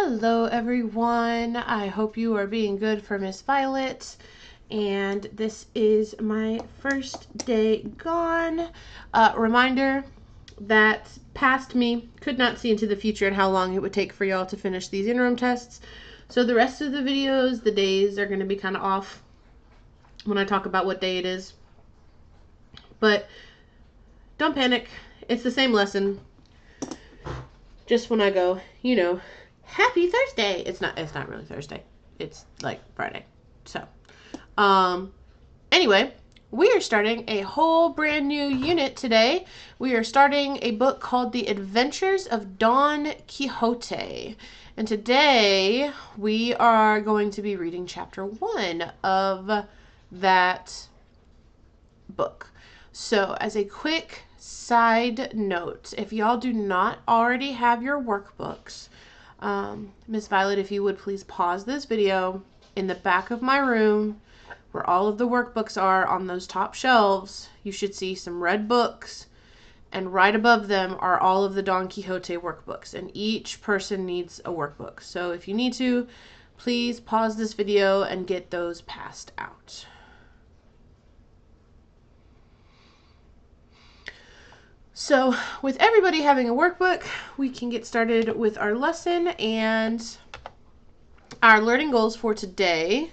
Hello everyone, I hope you are being good for Miss Violet, and this is my first day gone. Reminder that past me could not see into the future and how long it would take for y'all to finish these interim tests, so the rest of the videos, the days are going to be kind of off when I talk about what day it is, but don't panic, it's the same lesson, just when I go, Happy Thursday. It's not really Thursday. It's like Friday. So, anyway, we are starting a whole brand new unit today. We are starting a book called The Adventures of Don Quixote. And today we are going to be reading chapter 1 of that book. So, as a quick side note, if y'all do not already have your workbooks, Miss Violet, if you would please pause this video. In the back of my room, where all of the workbooks are on those top shelves, you should see some red books, and right above them are all of the Don Quixote workbooks, and each person needs a workbook. So if you need to, please pause this video and get those passed out. So with everybody having a workbook, we can get started with our lesson and our learning goals for today.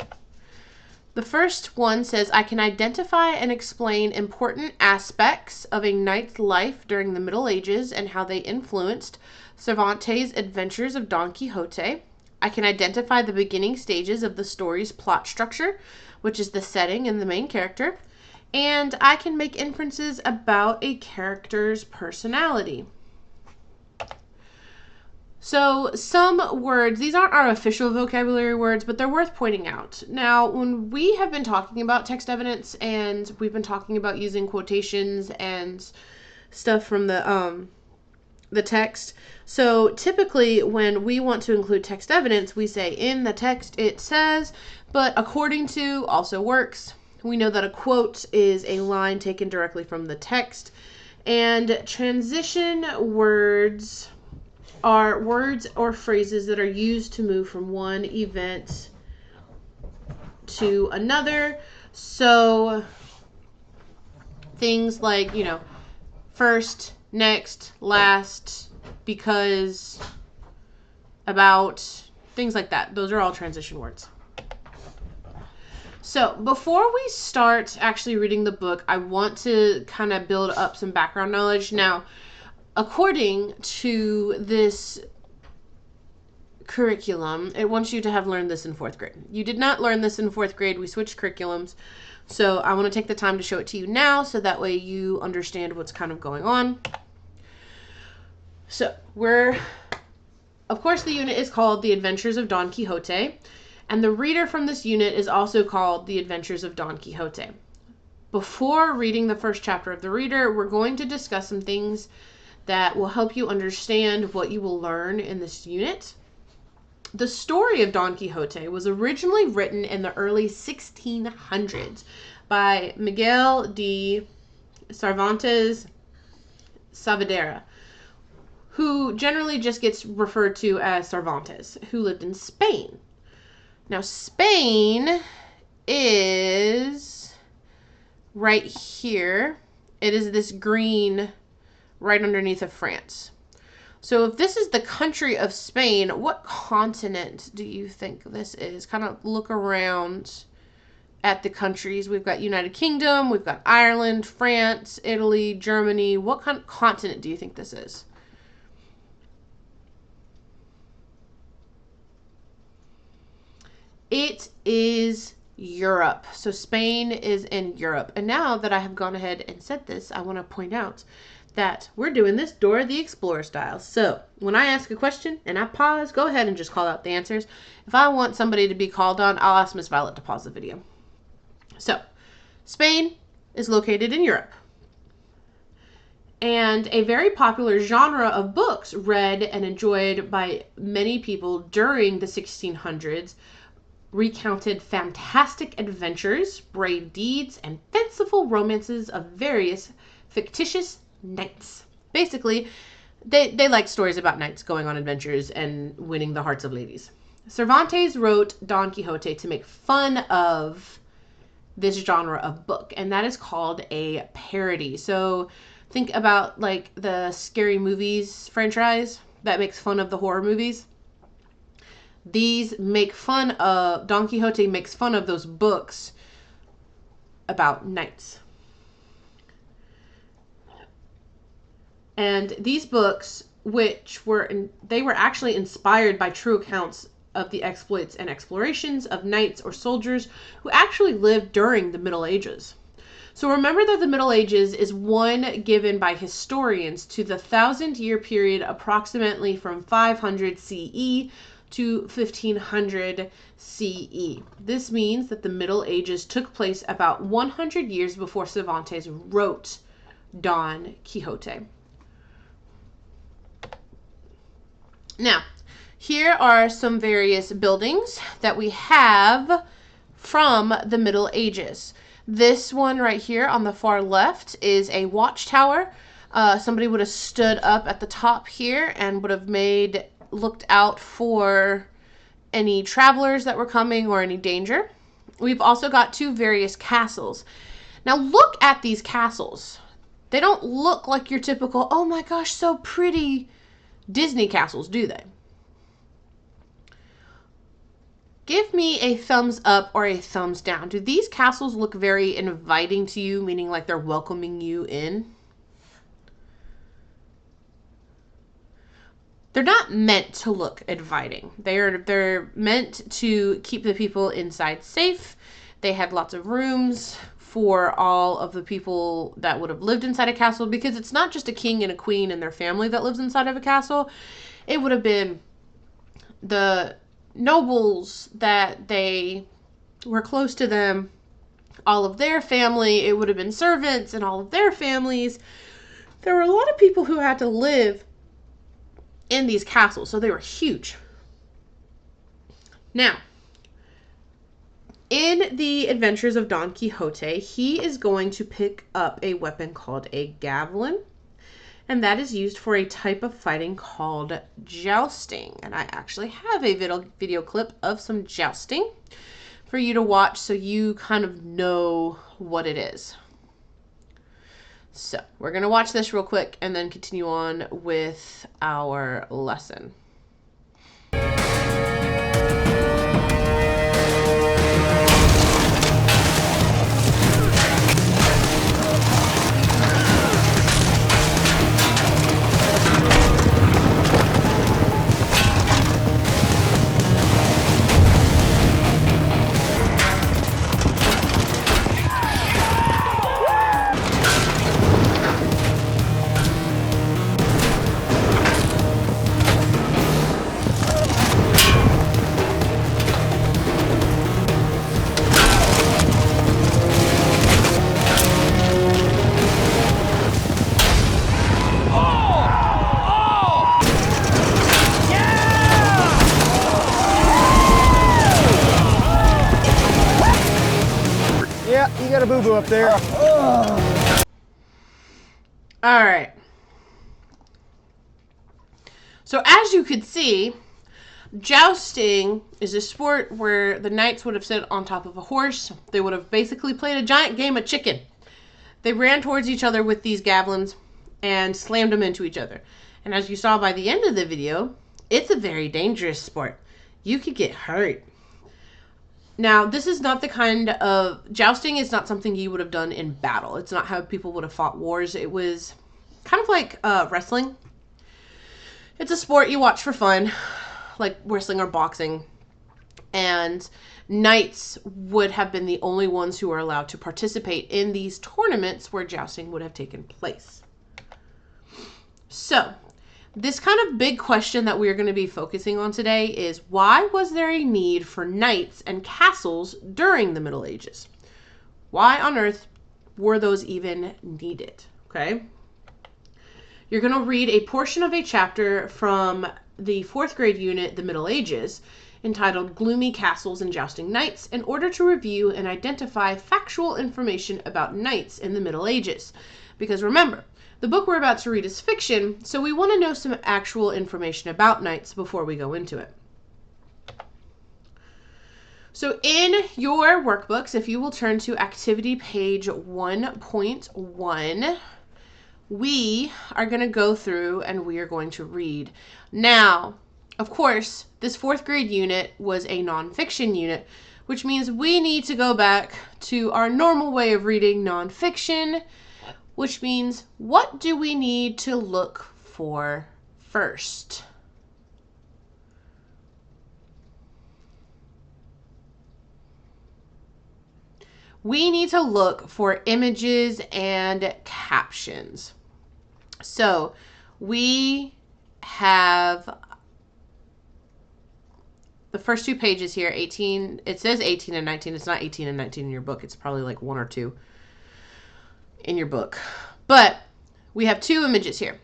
The first one says, I can identify and explain important aspects of a knight's life during the Middle Ages and how they influenced Cervantes' Adventures of Don Quixote. I can identify the beginning stages of the story's plot structure, which is the setting and the main character. And I can make inferences about a character's personality. So some words, these aren't our official vocabulary words, but they're worth pointing out. Now, when we have been talking about text evidence and we've been talking about using quotations and stuff from the text, so typically when we want to include text evidence, we say in the text it says, but according to also works. We know that a quote is a line taken directly from the text, and transition words are words or phrases that are used to move from one event to another. So things like, first, next, last, because, about, things like that. Those are all transition words. So before we start actually reading the book, I want to kind of build up some background knowledge. Now, according to this curriculum, it wants you to have learned this in 4th grade. You did not learn this in 4th grade. We switched curriculums. So I want to take the time to show it to you now so that way you understand what's kind of going on. So of course, the unit is called The Adventures of Don Quixote. And the reader from this unit is also called The Adventures of Don Quixote. Before reading the first chapter of the reader, we're going to discuss some things that will help you understand what you will learn in this unit. The story of Don Quixote was originally written in the early 1600s by Miguel de Cervantes Saavedra, who generally just gets referred to as Cervantes, who lived in Spain. Now, Spain is right here. It is this green right underneath of France. So if this is the country of Spain, what continent do you think this is? Kind of look around at the countries. We've got United Kingdom, we've got Ireland, France, Italy, Germany. What kind of continent do you think this is? It is Europe. So Spain is in Europe. And now that I have gone ahead and said this, I want to point out that we're doing this Dora the Explorer style. So when I ask a question and I pause, go ahead and just call out the answers. If I want somebody to be called on, I'll ask Miss Violet to pause the video. So Spain is located in Europe. And a very popular genre of books read and enjoyed by many people during the 1600s recounted fantastic adventures, brave deeds, and fanciful romances of various fictitious knights. Basically, they like stories about knights going on adventures and winning the hearts of ladies. Cervantes wrote Don Quixote to make fun of this genre of book, and that is called a parody. So think about like the Scary Movies franchise that makes fun of the horror movies. These make fun of, Don Quixote makes fun of those books about knights. And these books, they were actually inspired by true accounts of the exploits and explorations of knights or soldiers who actually lived during the Middle Ages. So remember that the Middle Ages is one given by historians to the 1,000-year period approximately from 500 CE to 1500 CE. This means that the Middle Ages took place about 100 years before Cervantes wrote Don Quixote. Now, here are some various buildings that we have from the Middle Ages. This one right here on the far left is a watchtower. Somebody would have stood up at the top here and would have looked out for any travelers that were coming or any danger. We've also got two various castles. Now look at these castles. They don't look like your typical, oh my gosh, so pretty Disney castles, do they? Give me a thumbs up or a thumbs down. Do these castles look very inviting to you, meaning like they're welcoming you in? They're not meant to look inviting. They're meant to keep the people inside safe. They had lots of rooms for all of the people that would have lived inside a castle, because it's not just a king and a queen and their family that lives inside of a castle. It would have been the nobles that they were close to them, all of their family. It would have been servants and all of their families. There were a lot of people who had to live in these castles, so they were huge. Now, in the Adventures of Don Quixote, he is going to pick up a weapon called a javelin, and that is used for a type of fighting called jousting. And I actually have a video clip of some jousting for you to watch so you kind of know what it is. So we're going to watch this real quick and then continue on with our lesson. You got a boo-boo up there. All right. So as you could see, jousting is a sport where the knights would have sit on top of a horse. They would have basically played a giant game of chicken. They ran towards each other with these javelins and slammed them into each other. And as you saw by the end of the video, it's a very dangerous sport. You could get hurt. Now, this is not the kind of, jousting is not something you would have done in battle. It's not how people would have fought wars. It was kind of like wrestling. It's a sport you watch for fun, like wrestling or boxing. And knights would have been the only ones who were allowed to participate in these tournaments where jousting would have taken place. So, this kind of big question that we're going to be focusing on today is, why was there a need for knights and castles during the Middle Ages? Why on earth were those even needed? Okay. You're going to read a portion of a chapter from the 4th grade unit, The Middle Ages, entitled Gloomy Castles and Jousting Knights, in order to review and identify factual information about knights in the Middle Ages. Because remember, the book we're about to read is fiction, so we want to know some actual information about knights before we go into it. So in your workbooks, if you will turn to activity page 1.1, we are going to go through and we are going to read. Now, of course, this 4th grade unit was a nonfiction unit, which means we need to go back to our normal way of reading nonfiction, which means what do we need to look for first? We need to look for images and captions. So we have the first 2 pages here, 18. It says 18 and 19. It's not 18 and 19 in your book. It's probably like 1 or 2 in your book. But we have 2 images here.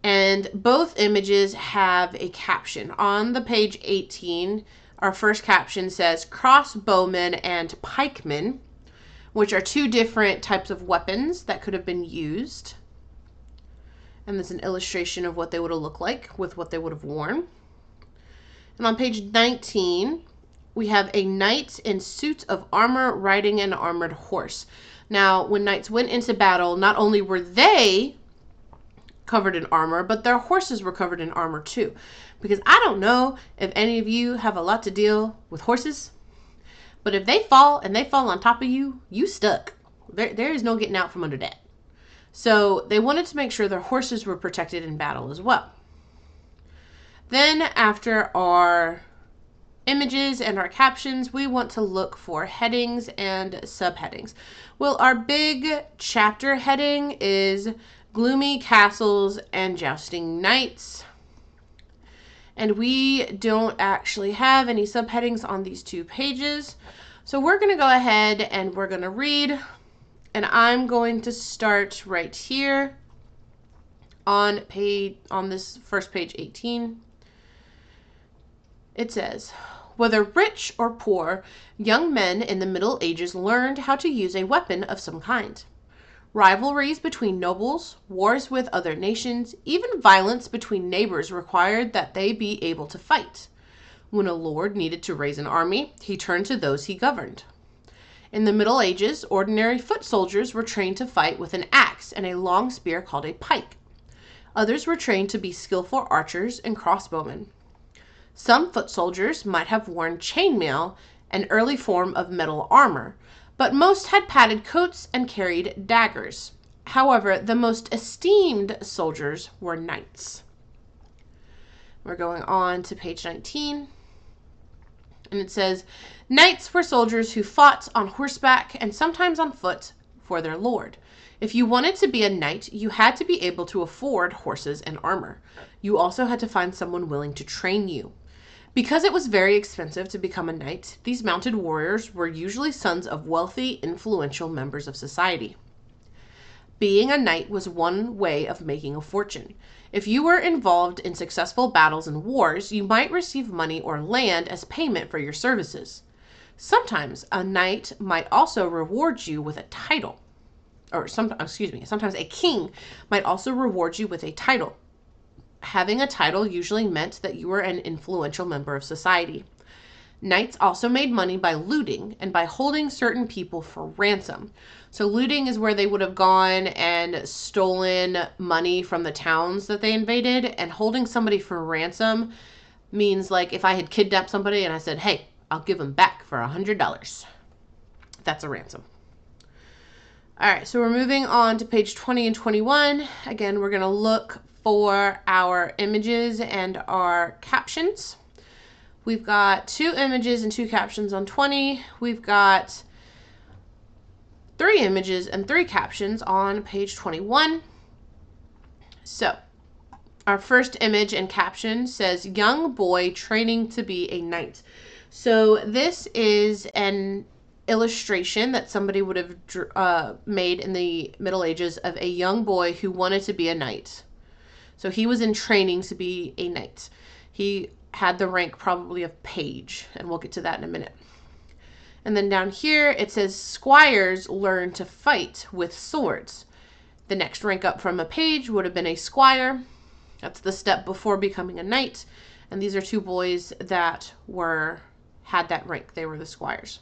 And both images have a caption. On the page 18, our first caption says crossbowmen and pikemen, which are 2 different types of weapons that could have been used. And there's an illustration of what they would have looked like with what they would have worn. And on page 19, we have a knight in suit of armor riding an armored horse. Now, when knights went into battle, not only were they covered in armor, but their horses were covered in armor too. Because I don't know if any of you have a lot to deal with horses, but if they fall and they fall on top of you, you stuck. There is no getting out from under that. So they wanted to make sure their horses were protected in battle as well. Then after our images and our captions, we want to look for headings and subheadings. Well, our big chapter heading is Gloomy Castles and Jousting Knights. And we don't actually have any subheadings on these 2 pages. So we're going to go ahead and we're going to read. And I'm going to start right here on this first page 18. It says, whether rich or poor, young men in the Middle Ages learned how to use a weapon of some kind. Rivalries between nobles, wars with other nations, even violence between neighbors required that they be able to fight. When a lord needed to raise an army, he turned to those he governed. In the Middle Ages, ordinary foot soldiers were trained to fight with an axe and a long spear called a pike. Others were trained to be skillful archers and crossbowmen. Some foot soldiers might have worn chainmail, an early form of metal armor, but most had padded coats and carried daggers. However, the most esteemed soldiers were knights. We're going on to page 19. And it says, knights were soldiers who fought on horseback and sometimes on foot for their lord. If you wanted to be a knight, you had to be able to afford horses and armor. You also had to find someone willing to train you. Because it was very expensive to become a knight, these mounted warriors were usually sons of wealthy, influential members of society. Being a knight was one way of making a fortune. If you were involved in successful battles and wars, you might receive money or land as payment for your services. Sometimes a knight might also reward you with a title. Sometimes a king might also reward you with a title. Having a title usually meant that you were an influential member of society. Knights also made money by looting and by holding certain people for ransom. So looting is where they would have gone and stolen money from the towns that they invaded, and holding somebody for ransom means like if I had kidnapped somebody and I said, hey, I'll give them back for $100. That's a ransom. All right, so we're moving on to page 20 and 21. Again, we're going to look for our images and our captions. We've got 2 images and 2 captions on 20. We've got 3 images and 3 captions on page 21. So our first image and caption says, young boy training to be a knight. So this is an illustration that somebody would have made in the Middle Ages of a young boy who wanted to be a knight. So he was in training to be a knight. He had the rank probably of page, and we'll get to that in a minute. And then down here it says squires learn to fight with swords. The next rank up from a page would have been a squire. That's the step before becoming a knight. And these are two boys that had that rank. They were the squires.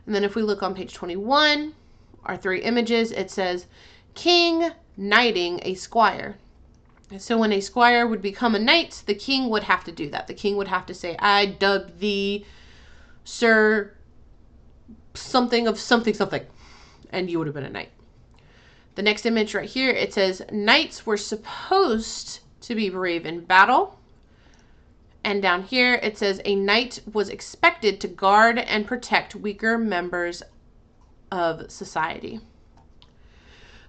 And then if we look on page 21, our three images, it says king knighting a squire. So when a squire would become a knight, the king would have to do that. The king would have to say, I dub thee Sir something of something something. And you would have been a knight. The next image right here, it says knights were supposed to be brave in battle. And down here, it says a knight was expected to guard and protect weaker members of society.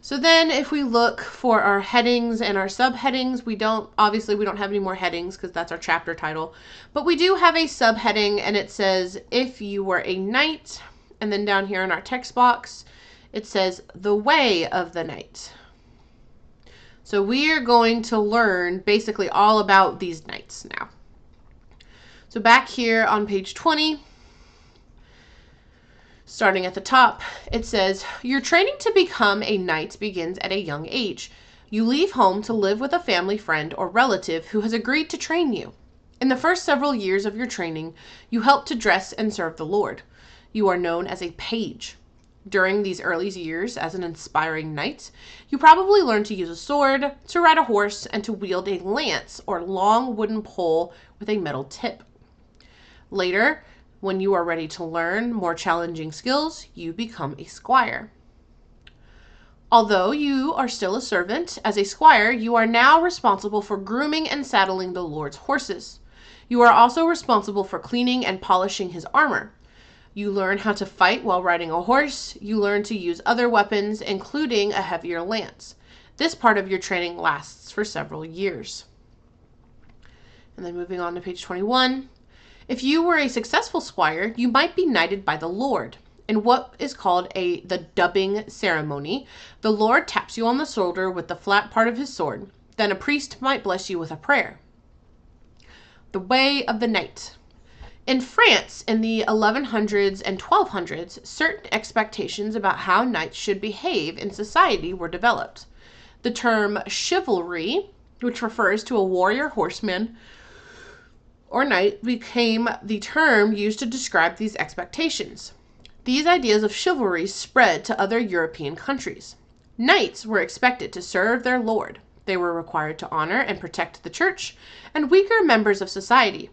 So then if we look for our headings and our subheadings, we don't have any more headings because that's our chapter title. But we do have a subheading, and it says, if you were a knight. And then down here in our text box, it says the way of the knight. So we are going to learn basically all about these knights now. So back here on page 20, starting at the top, it says, your training to become a knight begins at a young age. You leave home to live with a family friend or relative who has agreed to train you. In the first several years of your training, you help to dress and serve the Lord. You are known as a page. During these early years as an aspiring knight, you probably learn to use a sword, to ride a horse, and to wield a lance or long wooden pole with a metal tip. Later, when you are ready to learn more challenging skills, you become a squire. Although you are still a servant, as a squire, you are now responsible for grooming and saddling the Lord's horses. You are also responsible for cleaning and polishing his armor. You learn how to fight while riding a horse. You learn to use other weapons, including a heavier lance. This part of your training lasts for several years. And then moving on to page 21. If you were a successful squire, you might be knighted by the Lord. In what is called the dubbing ceremony, the Lord taps you on the shoulder with the flat part of his sword. Then a priest might bless you with a prayer. The way of the knight. In France, in the 1100s and 1200s, certain expectations about how knights should behave in society were developed. The term chivalry, which refers to a warrior horseman or knight, became the term used to describe these expectations. These ideas of chivalry spread to other European countries. Knights were expected to serve their lord. They were required to honor and protect the church and weaker members of society.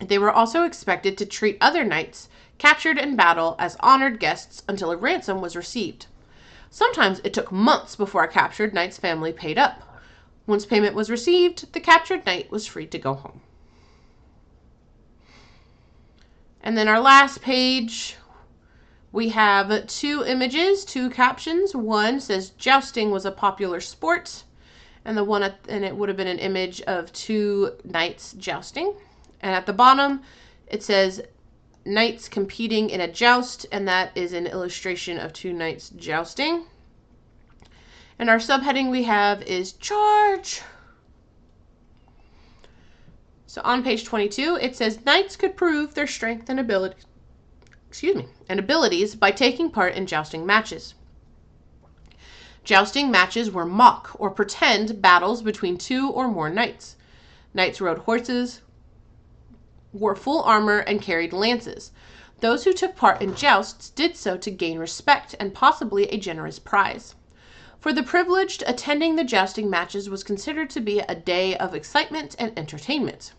They were also expected to treat other knights captured in battle as honored guests until a ransom was received. Sometimes it took months before a captured knight's family paid up. Once payment was received, the captured knight was free to go home. And then our last page, we have two images, two captions. One says jousting was a popular sport, and it would have been an image of two knights jousting. And at the bottom, it says knights competing in a joust, and that is an illustration of two knights jousting. And our subheading we have is charge. So on page 22, it says knights could prove their strength and abilities by taking part in jousting matches. Jousting matches were mock or pretend battles between two or more knights. Knights rode horses, wore full armor, and carried lances. Those who took part in jousts did so to gain respect and possibly a generous prize. For the privileged, attending the jousting matches was considered to be a day of excitement and entertainment.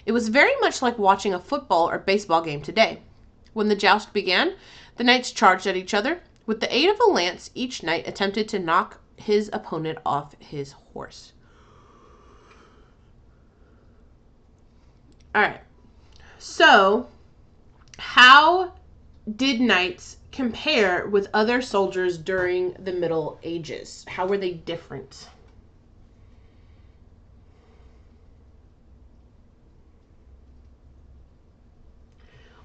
It was very much like watching a football or baseball game today. When the joust began, the knights charged at each other. With the aid of a lance, each knight attempted to knock his opponent off his horse. All right. So, how did knights compare with other soldiers during the Middle Ages? How were they different?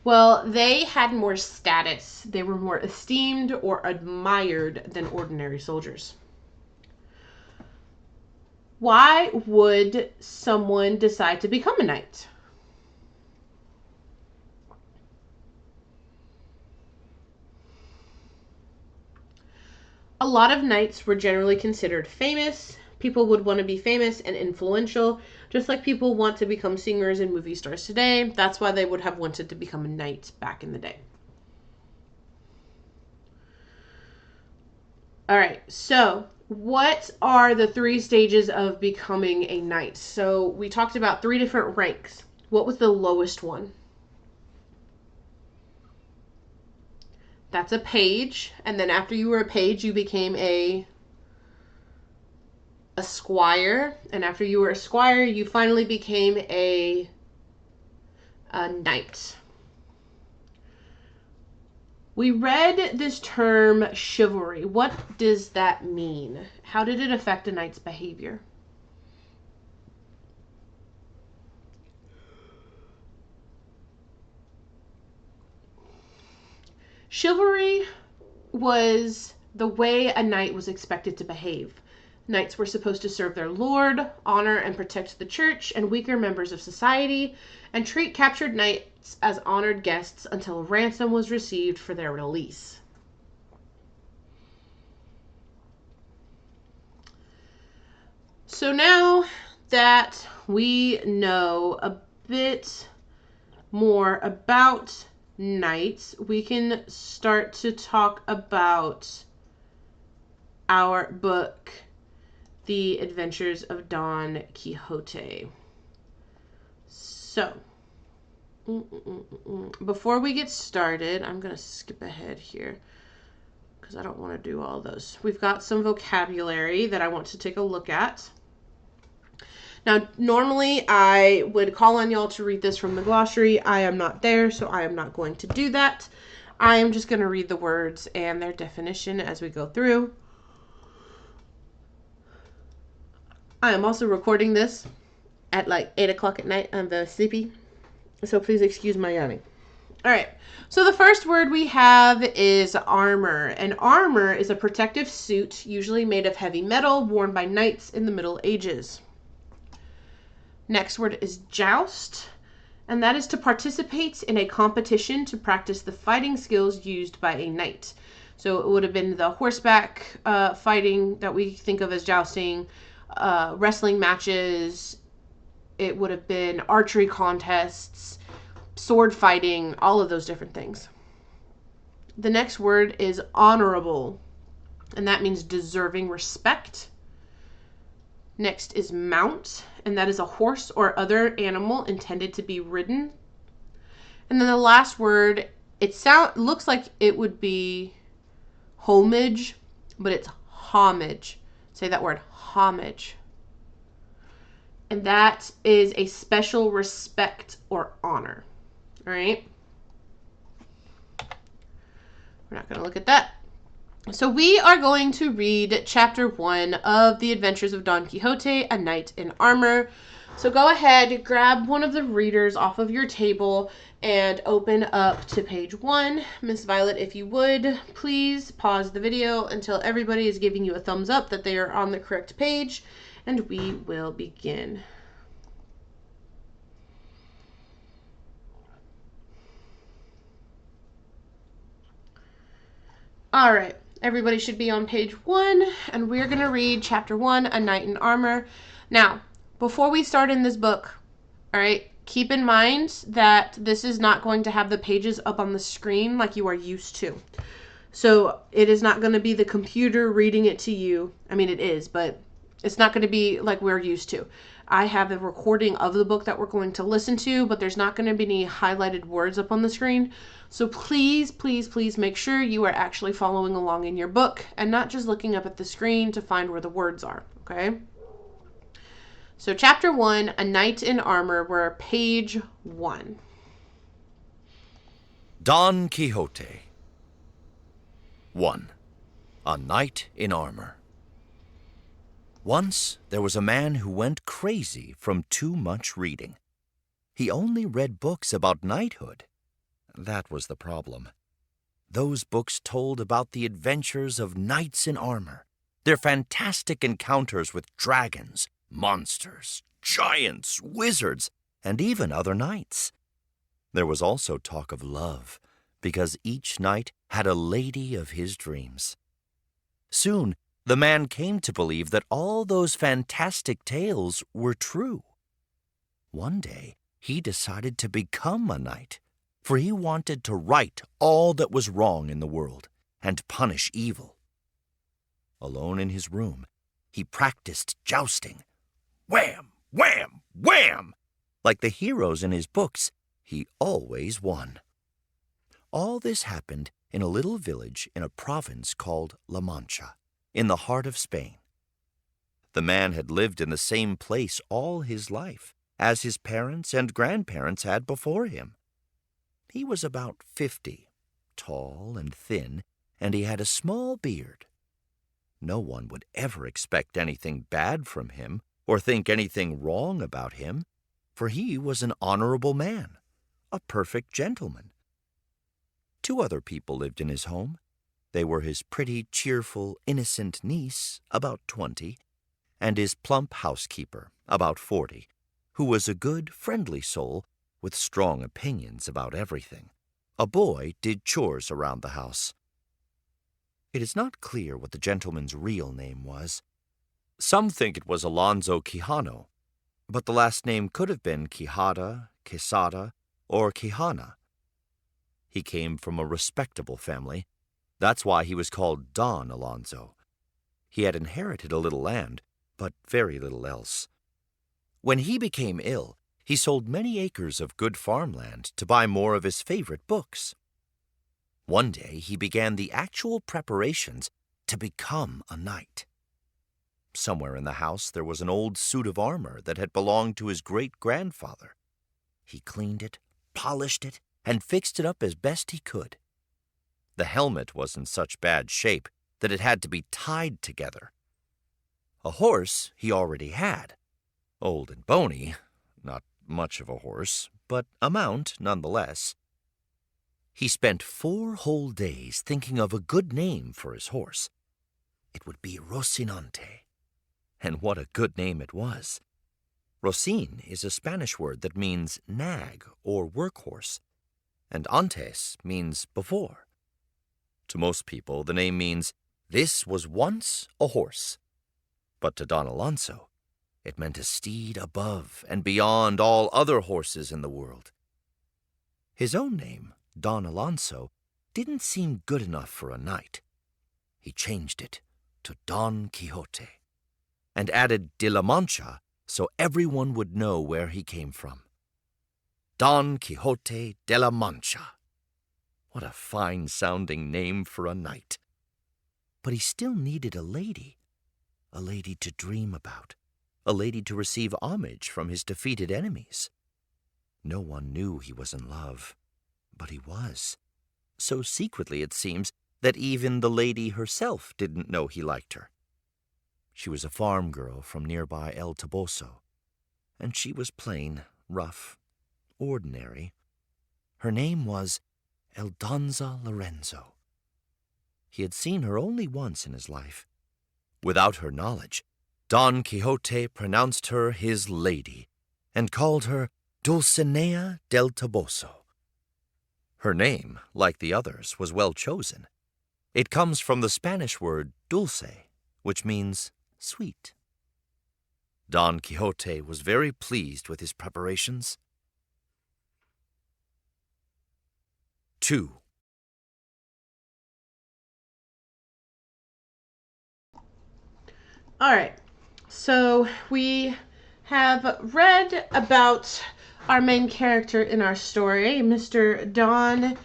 Well, they had more status. They were more esteemed or admired than ordinary soldiers. Why would someone decide to become a knight? A lot of knights were generally considered famous. People would want to be famous and influential, just like people want to become singers and movie stars today. That's why they would have wanted to become a knight back in the day. All right, so what are the 3 stages of becoming a knight? So we talked about 3 different ranks. What was the lowest one? That's a page. And then after you were a page, you became a squire. And after you were a squire, you finally became a knight. We read this term chivalry. What does that mean? How did it affect a knight's behavior? Chivalry was the way a knight was expected to behave. Knights were supposed to serve their lord, honor and protect the church and weaker members of society, and treat captured knights as honored guests until a ransom was received for their release. So now that we know a bit more about knights, we can start to talk about our book, The Adventures of Don Quixote. So, before we get started, I'm going to skip ahead here because I don't want to do all those. We've got some vocabulary that I want to take a look at. Now, normally I would call on y'all to read this from the glossary. I am not there, so I am not going to do that. I am just going to read the words and their definition as we go through. I am also recording this at like 8 o'clock at night. I'm very sleepy, so please excuse my yawning. All right, so the first word we have is armor. And armor is a protective suit, usually made of heavy metal, worn by knights in the Middle Ages. Next word is joust, and that is to participate in a competition to practice the fighting skills used by a knight. So it would have been the horseback fighting that we think of as jousting, wrestling matches. It would have been archery contests, sword fighting, all of those different things. The next word is honorable, and that means deserving respect. Next is mount, and that is a horse or other animal intended to be ridden. And then the last word, looks like it would be homage, but it's homage. Say that word, homage. And that is a special respect or honor. All right? We're not going to look at that. So we are going to read chapter 1 of The Adventures of Don Quixote, a Knight in Armor. So go ahead, grab one of the readers off of your table and open up to page 1. Miss Violet, if you would, please pause the video until everybody is giving you a thumbs up that they are on the correct page, and we will begin. All right. Everybody should be on page 1, and we're going to read chapter 1, A Knight in Armor. Now, before we start in this book, all right, keep in mind that this is not going to have the pages up on the screen like you are used to. So it is not going to be the computer reading it to you. I mean, it is, but it's not going to be like we're used to. I have a recording of the book that we're going to listen to, but there's not going to be any highlighted words up on the screen. So please, please, please make sure you are actually following along in your book and not just looking up at the screen to find where the words are, okay? So chapter 1, A Knight in Armor, we're page 1. Don Quixote. 1. A Knight in Armor. Once there was a man who went crazy from too much reading. He only read books about knighthood. That was the problem. Those books told about the adventures of knights in armor, their fantastic encounters with dragons, monsters, giants, wizards, and even other knights. There was also talk of love, because each knight had a lady of his dreams. Soon, the man came to believe that all those fantastic tales were true. One day, he decided to become a knight, for he wanted to right all that was wrong in the world and punish evil. Alone in his room, he practiced jousting. Wham! Wham! Wham! Like the heroes in his books, he always won. All this happened in a little village in a province called La Mancha, in the heart of Spain. The man had lived in the same place all his life, as his parents and grandparents had before him. He was about 50, tall and thin, and he had a small beard. No one would ever expect anything bad from him or think anything wrong about him, for he was an honorable man, a perfect gentleman. 2 other people lived in his home. They were his pretty, cheerful, innocent niece, about 20, and his plump housekeeper, about 40, who was a good, friendly soul with strong opinions about everything. A boy did chores around the house. It is not clear what the gentleman's real name was. Some think it was Alonso Quijano, but the last name could have been Quijada, Quesada, or Quijana. He came from a respectable family. That's why he was called Don Alonso. He had inherited a little land, but very little else. When he became ill, he sold many acres of good farmland to buy more of his favorite books. One day he began the actual preparations to become a knight. Somewhere in the house there was an old suit of armor that had belonged to his great-grandfather. He cleaned it, polished it, and fixed it up as best he could. The helmet was in such bad shape that it had to be tied together. A horse he already had. Old and bony, not much of a horse, but a mount nonetheless. He spent 4 whole days thinking of a good name for his horse. It would be Rocinante. And what a good name it was. Rocin is a Spanish word that means nag or workhorse, and antes means before. To most people, the name means this was once a horse. But to Don Alonso, it meant a steed above and beyond all other horses in the world. His own name, Don Alonso, didn't seem good enough for a knight. He changed it to Don Quixote and added de la Mancha so everyone would know where he came from. Don Quixote de la Mancha. What a fine-sounding name for a knight. But he still needed a lady to dream about, a lady to receive homage from his defeated enemies. No one knew he was in love, but he was. So secretly, it seems, that even the lady herself didn't know he liked her. She was a farm girl from nearby El Toboso, and she was plain, rough, ordinary. Her name was Aldonza Lorenzo. He had seen her only once in his life. Without her knowledge, Don Quixote pronounced her his lady and called her Dulcinea del Toboso. Her name, like the others, was well chosen. It comes from the Spanish word dulce, which means sweet. Don Quixote was very pleased with his preparations. 2. All right, so we have read about our main character in our story, Mr. Don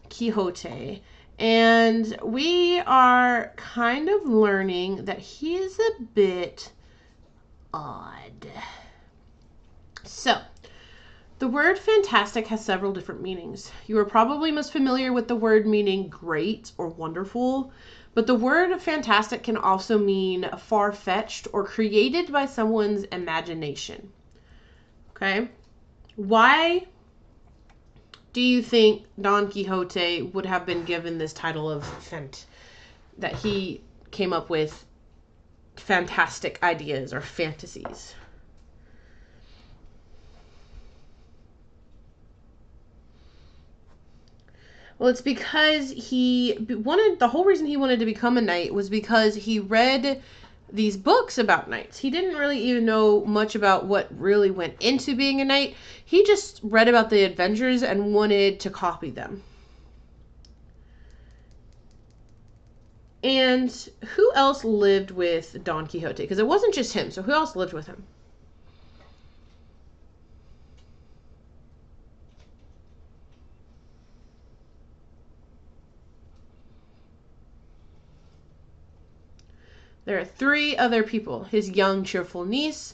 Quixote, and we are kind of learning that he is a bit odd. So, the word fantastic has several different meanings. You are probably most familiar with the word meaning great or wonderful, but the word fantastic can also mean far-fetched or created by someone's imagination. Okay? Why do you think Don Quixote would have been given this title of that he came up with fantastic ideas or fantasies? Well, it's because the whole reason he wanted to become a knight was because he read these books about knights. He didn't really even know much about what really went into being a knight. He just read about the adventures and wanted to copy them. And who else lived with Don Quixote? Because it wasn't just him. So who else lived with him? There are 3 other people: his young, cheerful niece,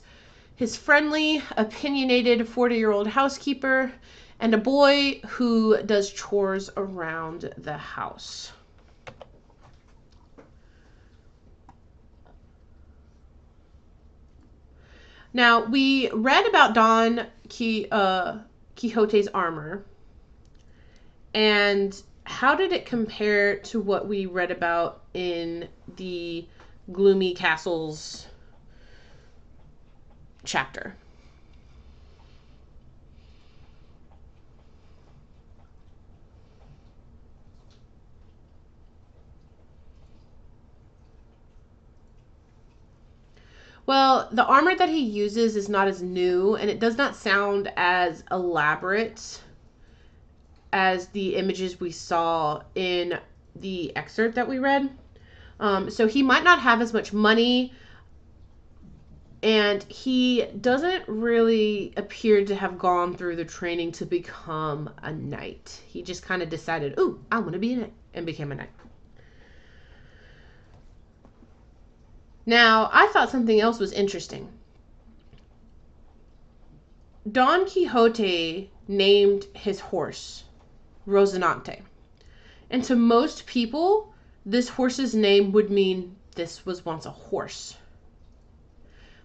his friendly, opinionated 40-year-old housekeeper, and a boy who does chores around the house. Now, we read about Don Quixote's armor, and how did it compare to what we read about in the Gloomy Castles chapter? Well, the armor that he uses is not as new, and it does not sound as elaborate as the images we saw in the excerpt that we read. So he might not have as much money, and he doesn't really appear to have gone through the training to become a knight. He just kind of decided, "Ooh, I want to be a knight," and became a knight. Now, I thought something else was interesting. Don Quixote named his horse Rocinante. And to most people, this horse's name would mean this was once a horse.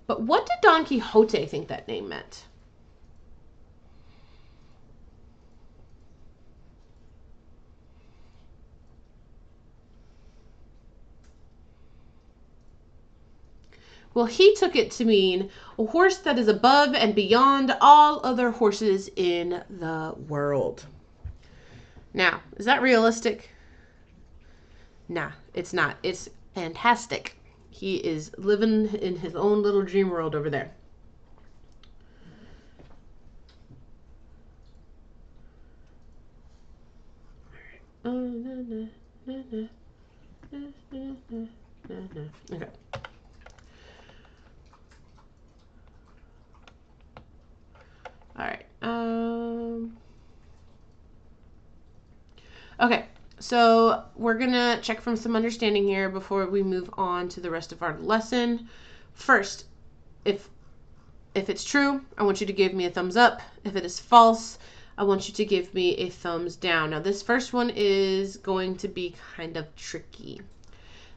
But what did Don Quixote think that name meant? Well, he took it to mean a horse that is above and beyond all other horses in the world. Now, is that realistic? Nah, it's not. It's fantastic. He is living in his own little dream world over there. Okay. All right. Okay. So we're gonna check from some understanding here before we move on to the rest of our lesson. First, if it's true, I want you to give me a thumbs up. If it is false, I want you to give me a thumbs down. Now, this first one is going to be kind of tricky.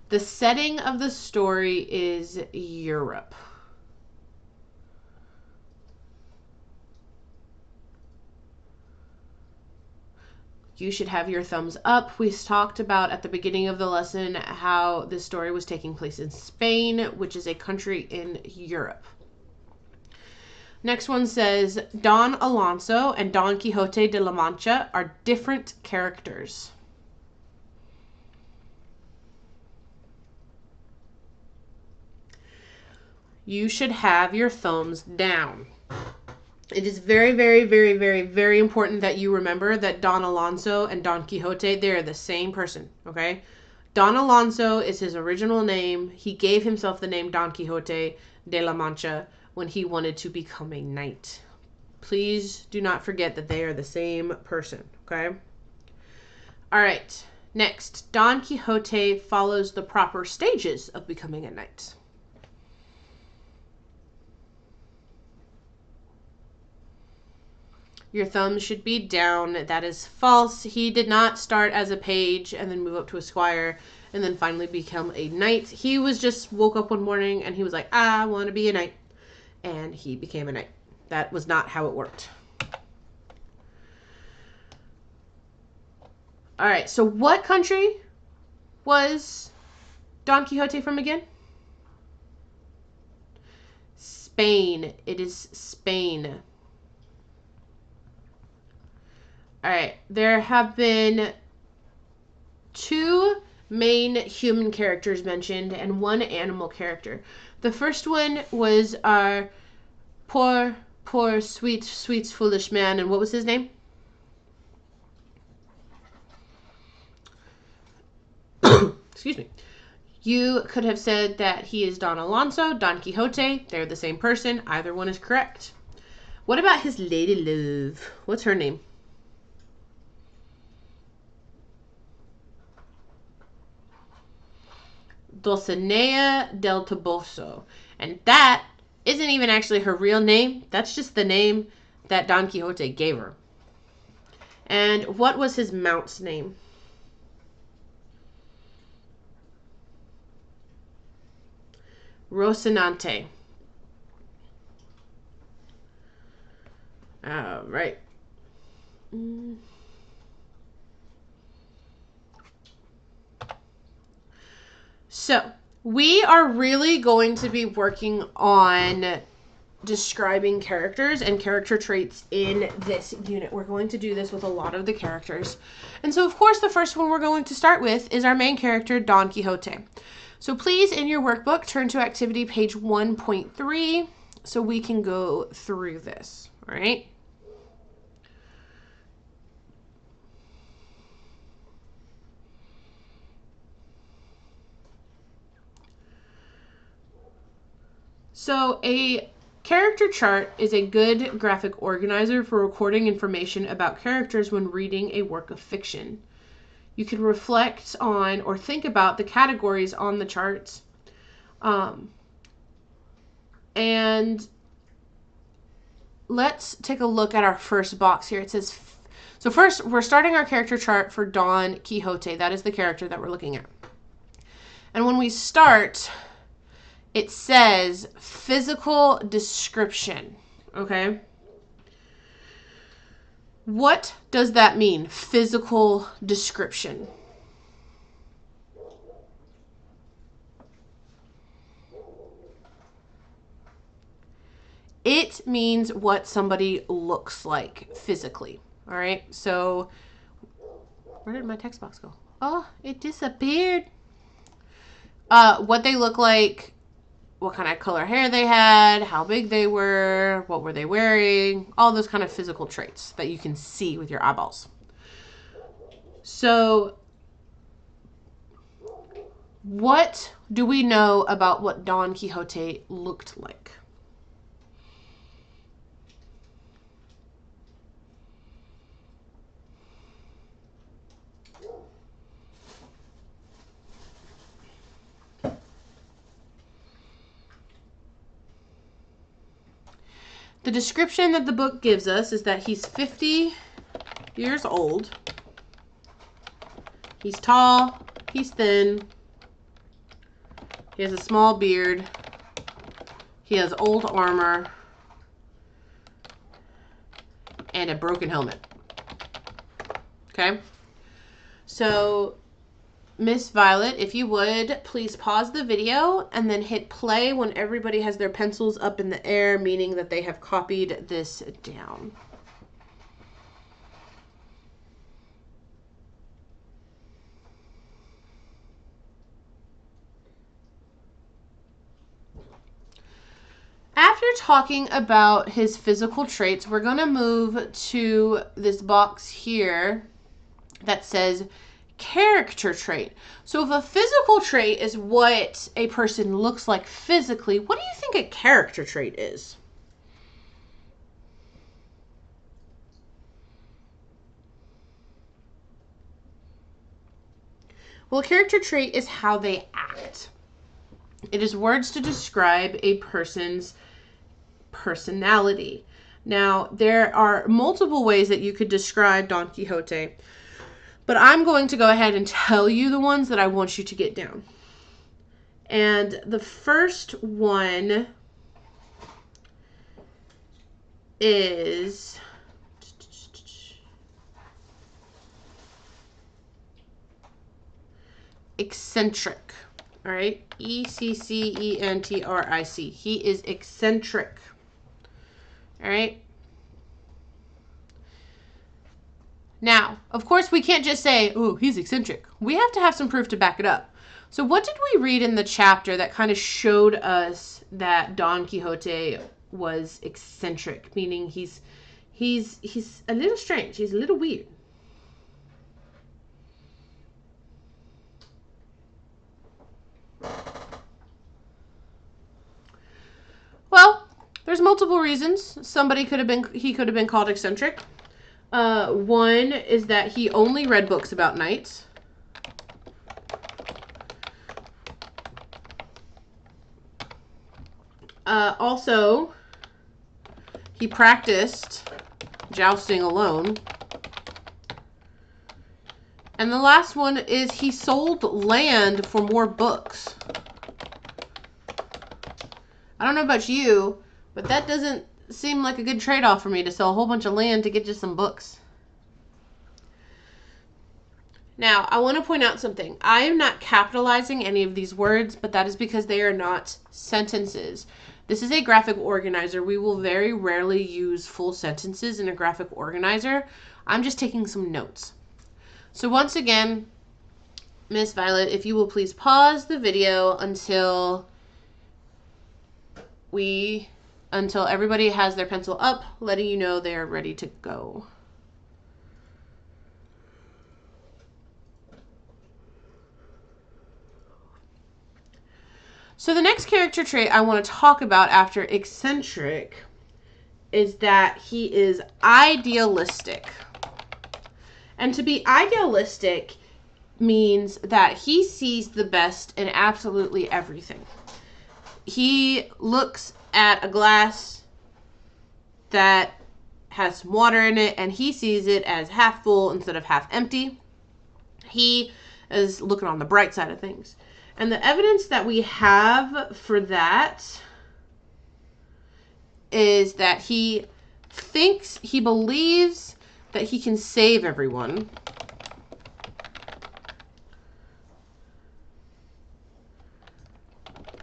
The setting of the story is Europe. You should have your thumbs up. We talked about at the beginning of the lesson how this story was taking place in Spain, which is a country in Europe. Next one says, Don Alonso and Don Quixote de la Mancha are different characters. You should have your thumbs down. It is very, very, very, very, very important that you remember that Don Alonso and Don Quixote, they are the same person, okay? Don Alonso is his original name. He gave himself the name Don Quixote de la Mancha when he wanted to become a knight. Please do not forget that they are the same person, okay? All right, next. Don Quixote follows the proper stages of becoming a knight. Your thumbs should be down. That is false. He did not start as a page and then move up to a squire and then finally become a knight. He was just woke up one morning and he was like, I want to be a knight. And he became a knight. That was not how it worked. All right, so what country was Don Quixote from again? Spain. It is Spain. All right, there have been 2 main human characters mentioned and 1 animal character. The first one was our poor, sweet, foolish man. And what was his name? Excuse me. You could have said that he is Don Alonso, Don Quixote. They're the same person. Either one is correct. What about his lady love? What's her name? Dulcinea del Toboso. And that isn't even actually her real name. That's just the name that Don Quixote gave her. And what was his mount's name? Rocinante. All right. So, we are really going to be working on describing characters and character traits in this unit. We're going to do this with a lot of the characters. And so, of course, the first one we're going to start with is our main character, Don Quixote. So please, in your workbook, turn to activity page 1.3 so we can go through this, all right? So a character chart is a good graphic organizer for recording information about characters when reading a work of fiction. You can reflect on or think about the categories on the charts. And let's take a look at our first box here. It says, so first we're starting our character chart for Don Quixote. That is the character that we're looking at. And when we start, it says physical description, okay? What does that mean, physical description? It means what somebody looks like physically, all right? So, where did my text box go? Oh, it disappeared. What they look like, what kind of color hair they had, how big they were, what were they wearing, all those kind of physical traits that you can see with your eyeballs. So, what do we know about what Don Quixote looked like? The description that the book gives us is that he's 50 years old. He's tall, he's thin, he has a small beard, he has old armor, and a broken helmet. Okay? So, Miss Violet, if you would, please pause the video and then hit play when everybody has their pencils up in the air, meaning that they have copied this down. After talking about his physical traits, we're going to move to this box here that says character trait. So if a physical trait is what a person looks like physically, what do you think a character trait is? Well, a character trait is how they act. It is words to describe a person's personality. Now, there are multiple ways that you could describe Don Quixote, but I'm going to go ahead and tell you the ones that I want you to get down. And the first one is eccentric. All right, eccentric. He is eccentric. All right. Now, of course, we can't just say, oh, he's eccentric. We have to have some proof to back it up. So what did we read in the chapter that kind of showed us that Don Quixote was eccentric, meaning he's a little strange, he's a little weird? Well, there's multiple reasons. He could have been called eccentric. One is that he only read books about knights. Also, he practiced jousting alone. And the last one is he sold land for more books. I don't know about you, but that doesn't seem like a good trade-off for me to sell a whole bunch of land to get just some books. Now, I want to point out something. I am not capitalizing any of these words, but that is because they are not sentences. This is a graphic organizer. We will very rarely use full sentences in a graphic organizer. I'm just taking some notes. So once again, Miss Violet, if you will please pause the video until everybody has their pencil up, letting you know they are ready to go. So the next character trait I want to talk about after eccentric is that he is idealistic. And to be idealistic means that he sees the best in absolutely everything. He looks at a glass that has some water in it and he sees it as half full instead of half empty. He is looking on the bright side of things. And the evidence that we have for that is that he believes that he can save everyone.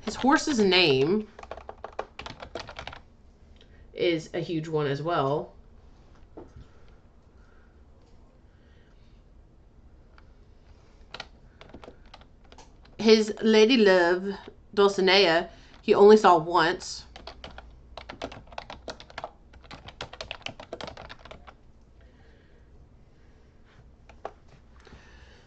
His horse's name is a huge one as well. His lady love, Dulcinea, he only saw once.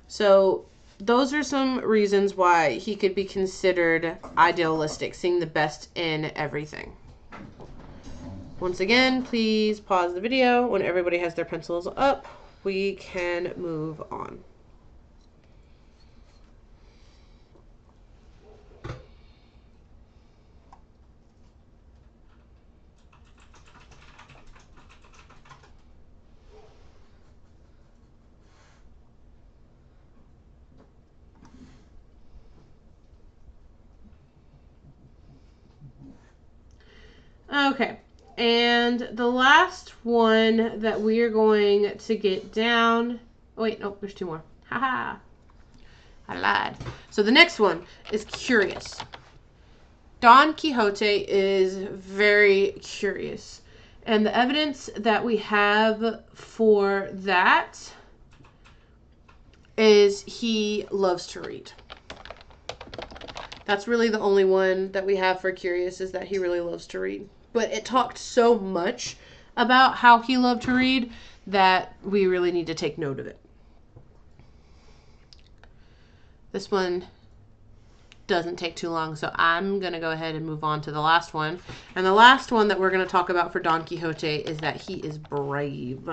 So those are some reasons why he could be considered idealistic, seeing the best in everything. Once again, please pause the video. When everybody has their pencils up, we can move on. Okay, and the last one that we are going to get down... Oh, wait, no, there's two more. Haha. I lied. So the next one is curious. Don Quixote is very curious. And the evidence that we have for that is he loves to read. That's really the only one that we have for curious, is that he really loves to read. But it talked so much about how he loved to read that we really need to take note of it. This one doesn't take too long, so I'm going to go ahead and move on to the last one. And the last one that we're going to talk about for Don Quixote is that he is brave.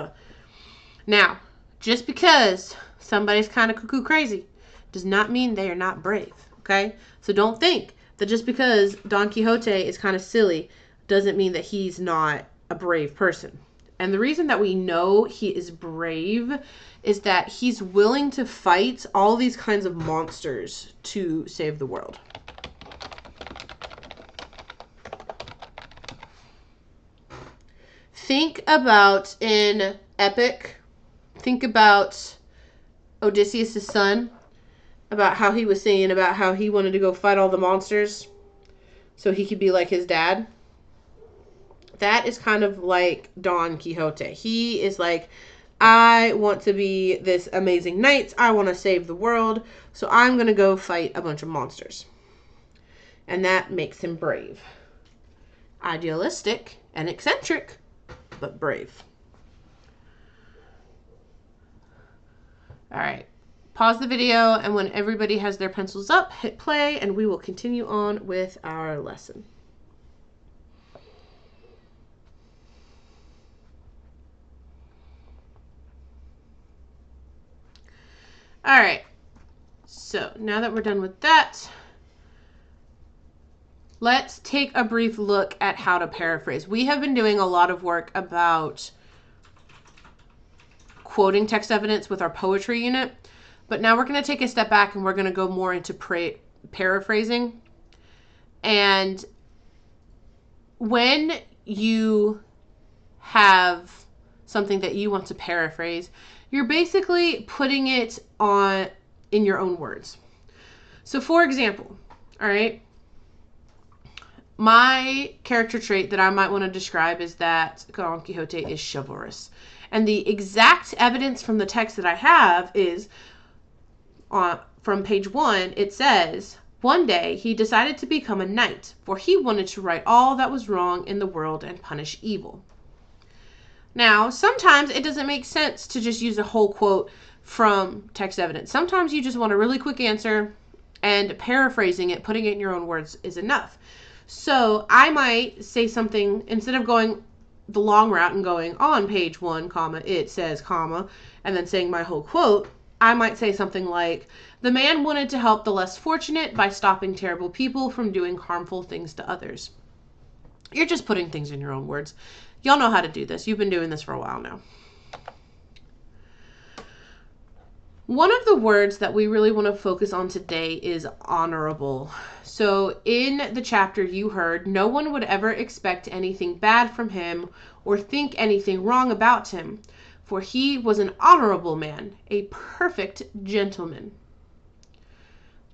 Now, just because somebody's kind of cuckoo crazy does not mean they are not brave, okay? So don't think that just because Don Quixote is kind of silly doesn't mean that he's not a brave person. And the reason that we know he is brave is that he's willing to fight all these kinds of monsters to save the world. Think about in Epic, think about Odysseus' son, about how he was saying about how he wanted to go fight all the monsters so he could be like his dad. That is kind of like Don Quixote. He is like, I want to be this amazing knight. I want to save the world. So I'm going to go fight a bunch of monsters. And that makes him brave. Idealistic and eccentric, but brave. All right. Pause the video, and when everybody has their pencils up, hit play, and we will continue on with our lesson. All right. So now that we're done with that, let's take a brief look at how to paraphrase. We have been doing a lot of work about quoting text evidence with our poetry unit, but now we're going to take a step back and we're going to go more into paraphrasing. And when you have something that you want to paraphrase, you're basically putting it on in your own words. So for example, all right, my character trait that I might want to describe is that Don Quixote is chivalrous. And the exact evidence from the text that I have is from page 1. It says, one day he decided to become a knight, for he wanted to right all that was wrong in the world and punish evil. Now, sometimes it doesn't make sense to just use a whole quote from text evidence. Sometimes you just want a really quick answer, and paraphrasing it, putting it in your own words is enough. So I might say something, instead of going the long route and going on page 1, comma, it says, comma, and then saying my whole quote, I might say something like, the man wanted to help the less fortunate by stopping terrible people from doing harmful things to others. You're just putting things in your own words. Y'all know how to do this. You've been doing this for a while now. One of the words that we really want to focus on today is honorable. So in the chapter you heard, no one would ever expect anything bad from him or think anything wrong about him, for he was an honorable man, a perfect gentleman.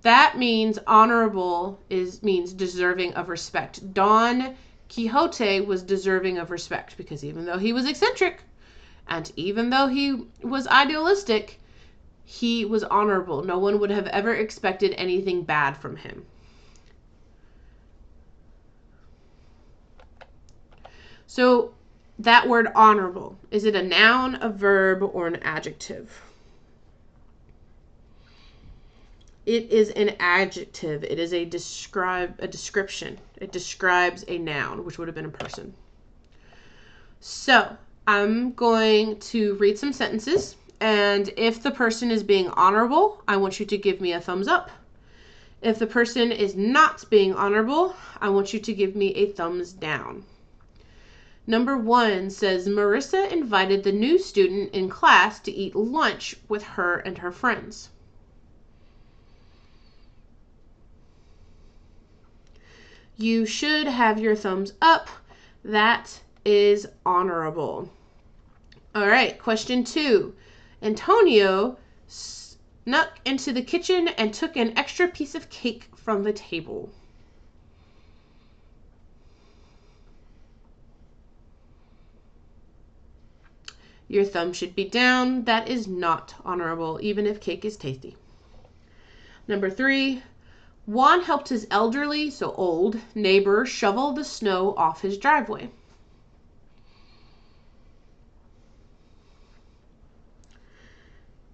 That means honorable means deserving of respect. Don Quixote was deserving of respect because even though he was eccentric and even though he was idealistic, he was honorable. No one would have ever expected anything bad from him. So that word honorable, is it a noun, a verb, or an adjective? It is an adjective. It is a description. It describes a noun, which would have been a person. So I'm going to read some sentences, and if the person is being honorable, I want you to give me a thumbs up. If the person is not being honorable, I want you to give me a thumbs down. Number 1 says, Marissa invited the new student in class to eat lunch with her and her friends. You should have your thumbs up. That is honorable. All right, question 2. Antonio snuck into the kitchen and took an extra piece of cake from the table. Your thumb should be down. That is not honorable, even if cake is tasty. Number 3, Juan helped his elderly, so old, neighbor shovel the snow off his driveway.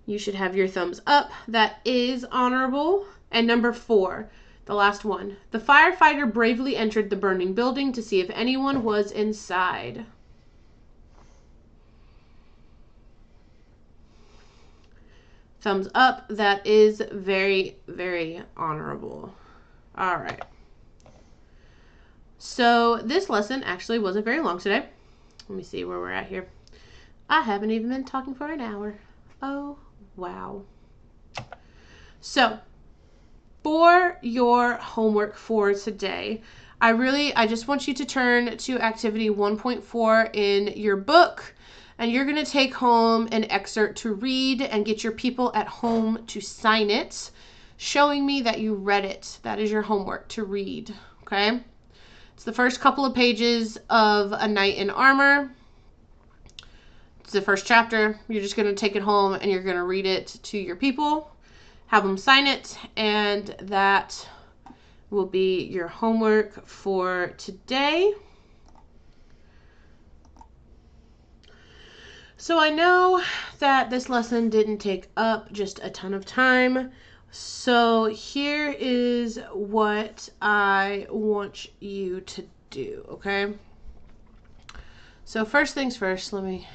You should have your thumbs up. That is honorable. And number 4, the last one. The firefighter bravely entered the burning building to see if anyone was inside. Thumbs up. That is very, very honorable. All right. So this lesson actually wasn't very long today. Let me see where we're at here. I haven't even been talking for an hour. Oh, wow. So for your homework for today, I just want you to turn to activity 1.4 in your book, and you're going to take home an excerpt to read and get your people at home to sign it, showing me that you read it. That is your homework, to read, okay? It's the first couple of pages of A Knight in Armor. It's the first chapter. You're just going to take it home and you're going to read it to your people, have them sign it, and that will be your homework for today. So I know that this lesson didn't take up just a ton of time. So here is what I want you to do, okay? So first things first, let me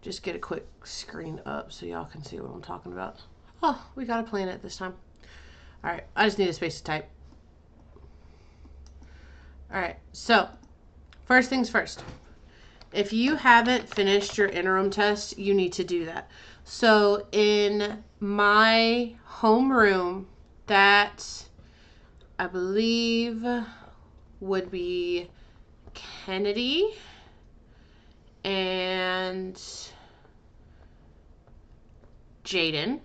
just get a quick screen up so y'all can see what I'm talking about. Oh, we got a planet this time. All right, I just need a space to type. All right, so first things first. If you haven't finished your interim test, you need to do that. So in my homeroom, that I believe would be Kennedy and Jaden.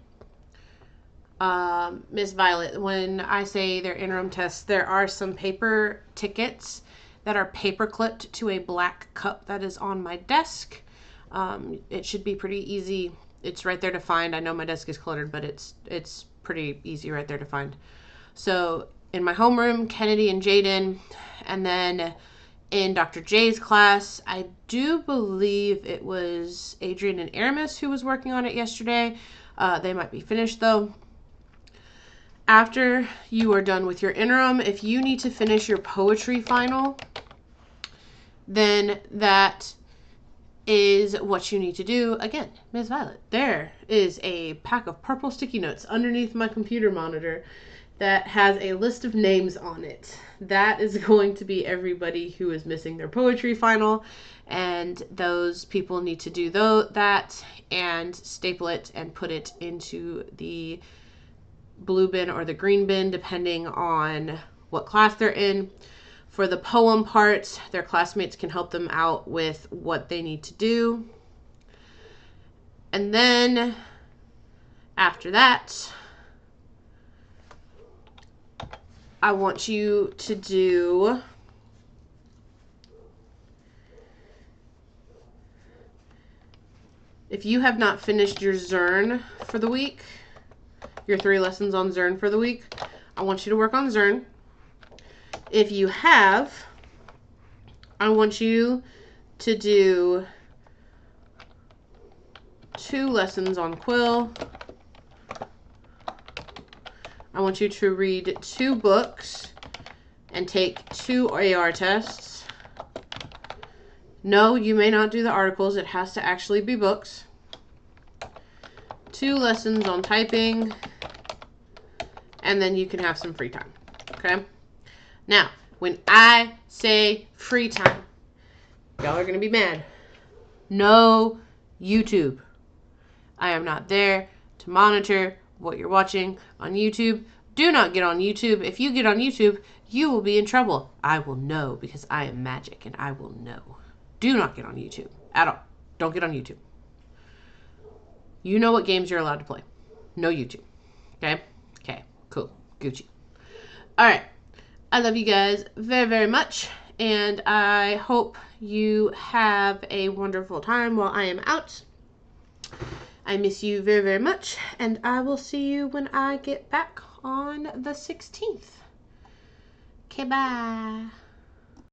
Miss Violet, when I say their interim tests, there are some paper tickets that are paper clipped to a black cup that is on my desk. It should be pretty easy. It's right there to find. I know my desk is cluttered, but it's pretty easy right there to find. So in my homeroom, Kennedy and Jaden, and then in Dr. J's class, I do believe it was Adrian and Aramis who was working on it yesterday. They might be finished though. After you are done with your interim, if you need to finish your poetry final, then that is what you need to do. Again, Ms. Violet, there is a pack of purple sticky notes underneath my computer monitor that has a list of names on it. That is going to be everybody who is missing their poetry final, and those people need to do that and staple it and put it into the blue bin or the green bin, depending on what class they're in. For the poem part, their classmates can help them out with what they need to do. And then after that, I want you to do if you have not finished your Zern for the week, your 3 lessons on Zern for the week, I want you to work on Zern. If you have, I want you to do 2 lessons on Quill. I want you to read 2 books and take 2 AR tests. No, you may not do the articles. It has to actually be books. 2 lessons on typing, and then you can have some free time, okay? Now, when I say free time, y'all are going to be mad. No YouTube. I am not there to monitor what you're watching on YouTube. Do not get on YouTube. If you get on YouTube, you will be in trouble. I will know because I am magic and I will know. Do not get on YouTube at all. Don't get on YouTube. You know what games you're allowed to play. No YouTube. Okay? Okay. Cool. Gucci. All right. I love you guys very, very much. And I hope you have a wonderful time while I am out. I miss you very, very much. And I will see you when I get back on the 16th. Okay, bye.